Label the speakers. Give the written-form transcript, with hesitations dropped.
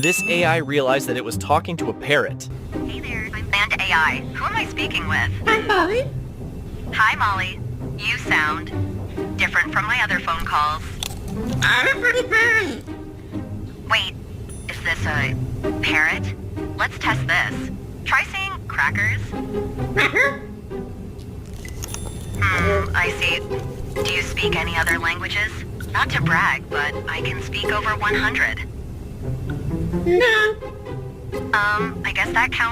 Speaker 1: This AI realized that it was talking to a parrot.
Speaker 2: Hey there, I'm Band AI. Who am I speaking with?
Speaker 3: I'm Molly.
Speaker 2: Hi, Molly. You sound different from my other phone calls. Wait, is this a parrot? Let's test this. Try saying crackers. I see. Do you speak any other languages? Not to brag, but I can speak over 100.
Speaker 3: No.
Speaker 2: I guess that counts.